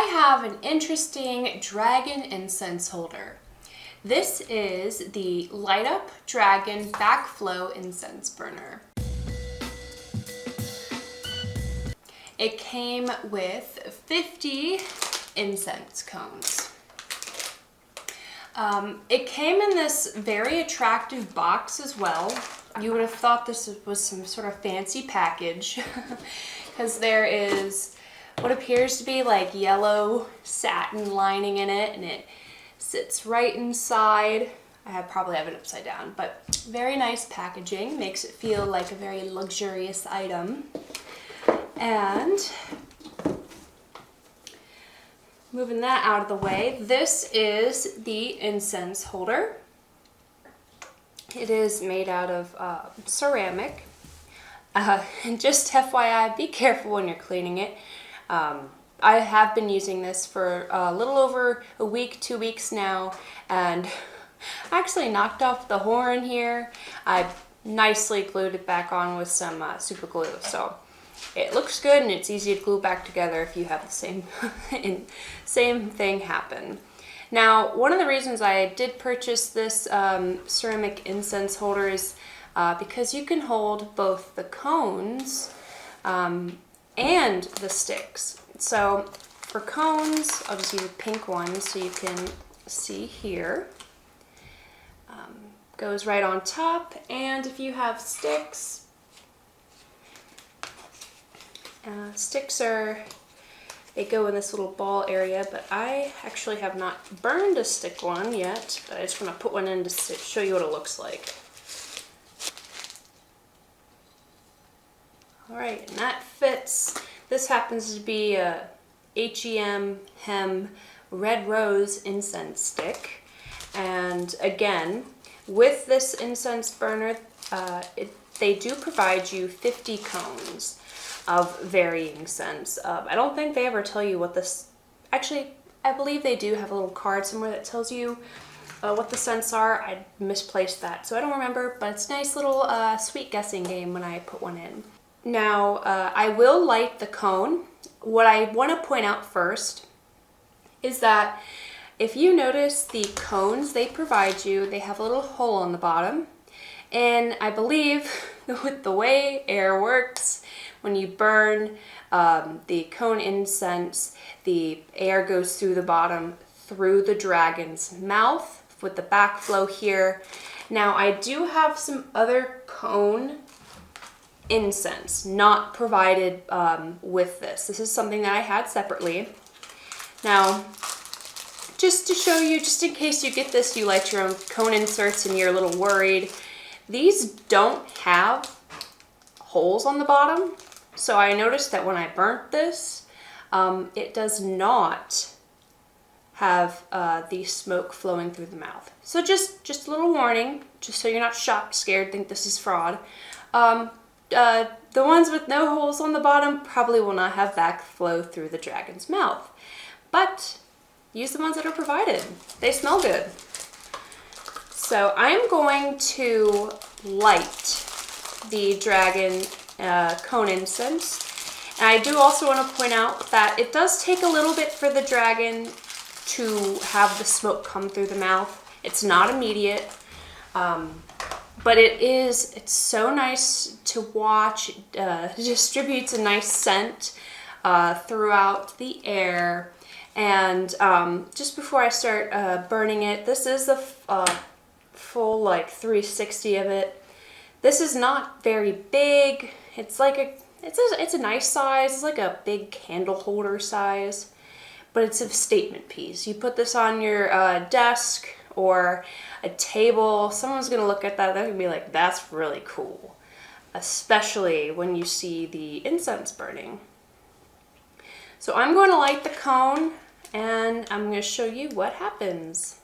have an interesting dragon incense holder. This is the Lightup Dragon Backflow Incense Burner. It came with 50 incense cones. It came in this very attractive box as well. You would have thought this was some sort of fancy package because there is what appears to be like yellow satin lining in it, and it sits right inside. I probably have it upside down, but very nice packaging. Makes it feel like a very luxurious item. And moving that out of the way, this is the incense holder. It is made out of ceramic. Just FYI, be careful when you're cleaning it. I have been using this for a little over a week, 2 weeks now, and I actually knocked off the horn here. I nicely glued it back on with some super glue, so it looks good and it's easy to glue back together if you have the same thing happen. Now, one of the reasons I did purchase this ceramic incense holder is because you can hold both the cones and the sticks. So for cones, I'll just use a pink one so you can see here. Goes right on top, and if you have sticks, they go in this little ball area, but I actually have not burned a stick one yet, but I just want to put one in to show you what it looks like. Alright, and that fits. This happens to be a Hem Red Rose incense stick, and again, with this incense burner, they do provide you 50 cones of varying scents. I don't think they ever tell you what this... Actually, I believe they do have a little card somewhere that tells you what the scents are. I misplaced that, so I don't remember, but it's a nice little sweet guessing game when I put one in. Now, I will light the cone. What I want to point out first is that if you notice the cones they provide you, they have a little hole on the bottom. And I believe with the way air works, when you burn the cone incense, the air goes through the bottom, through the dragon's mouth with the backflow here. Now, I do have some other cone incense not provided with this. This is something that I had separately. Now, just to show you, just in case you get this, you light your own cone inserts and you're a little worried, these don't have holes on the bottom. So I noticed that when I burnt this, it does not have the smoke flowing through the mouth. So just a little warning, just so you're not shocked, scared, think this is fraud. The ones with no holes on the bottom probably will not have backflow through the dragon's mouth. But use the ones that are provided. They smell good. So I'm going to light the dragon cone incense. And I do also want to point out that it does take a little bit for the dragon to have the smoke come through the mouth. It's not immediate. But it's so nice to watch. It distributes a nice scent throughout the air. And just before I start burning it, this is the full like 360 of it. This is not very big. It's like it's a nice size. It's like a big candle holder size, but it's a statement piece. You put this on your desk or a table. Someone's gonna look at that. They're gonna be like, "That's really cool," especially when you see the incense burning. So I'm going to light the cone, and I'm going to show you what happens.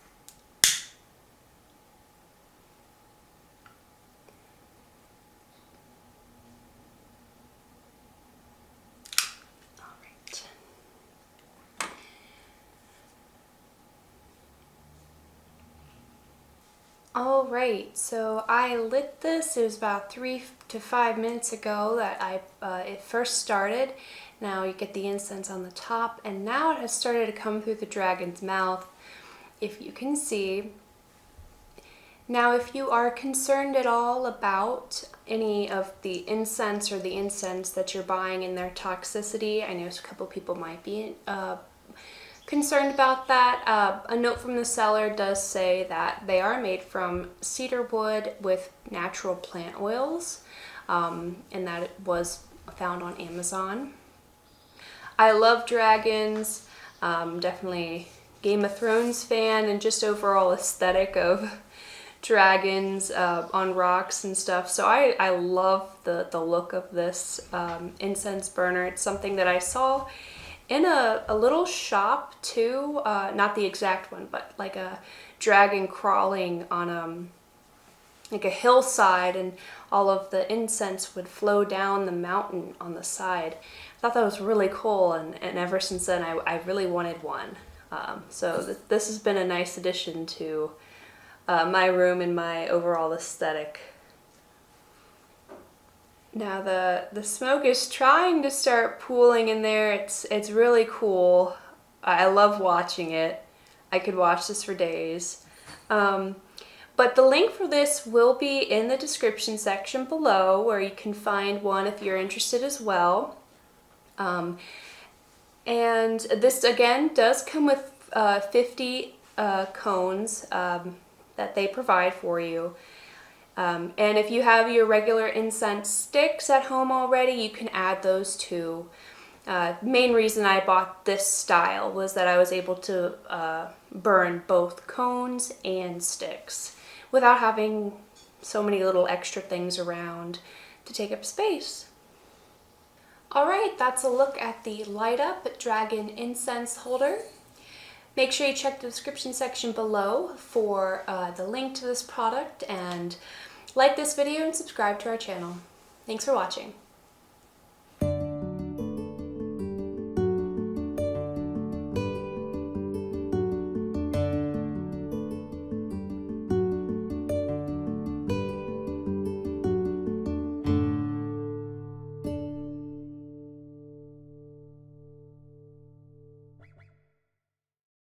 All right, so I lit this. It was about 3 to 5 minutes ago that it first started. Now you get the incense on the top, and now it has started to come through the dragon's mouth, if you can see. Now, if you are concerned at all about any of the incense or the incense that you're buying and their toxicity, I know a couple people might be concerned about that. A note from the seller does say that they are made from cedar wood with natural plant oils, and that it was found on Amazon. I love dragons, definitely Game of Thrones fan, and just overall aesthetic of dragons on rocks and stuff. So I love the look of this incense burner. It's something that I saw in a little shop too, not the exact one, but like a dragon crawling on like a hillside, and all of the incense would flow down the mountain on the side. I thought that was really cool, and ever since then I really wanted one. So this has been a nice addition to my room and my overall aesthetic. Now the smoke is trying to start pooling in there. It's really cool. I love watching it. I could watch this for days. But the link for this will be in the description section below, where you can find one if you're interested as well. And this again does come with 50 cones that they provide for you. And if you have your regular incense sticks at home already, you can add those too. Main reason I bought this style was that I was able to burn both cones and sticks without having so many little extra things around to take up space. Alright, that's a look at the Lightup Dragon Incense Holder. Make sure you check the description section below for the link to this product, and like this video and subscribe to our channel. Thanks for watching.